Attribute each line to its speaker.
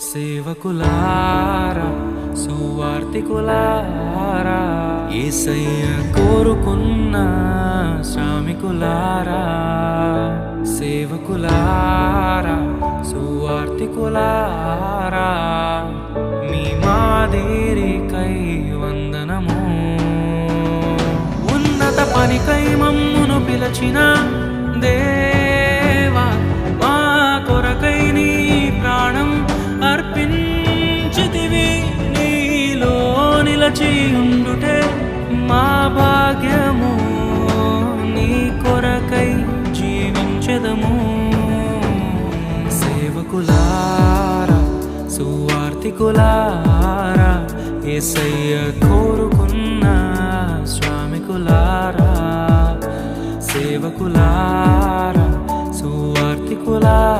Speaker 1: సేవకులారా సువార్తికులారా యేసయ్య కోరుకున్న శ్రామికులారా సేవకులారా సువార్తికులారా మీ మాదిరికై వందనము ఉన్నత పనికై మమ్మును పిలచిన దేవా మా కొరకై నీ ప్రాణం అర్పించితివి నీలో నిలచి ఉండుటే మా భాగ్యము నీ కొరకై జీవించెదము సేవకులారా సువార్తికులారా యేసయ్య కోరుకున్న శ్రామికులారా సేవకులారా సువార్తికులారా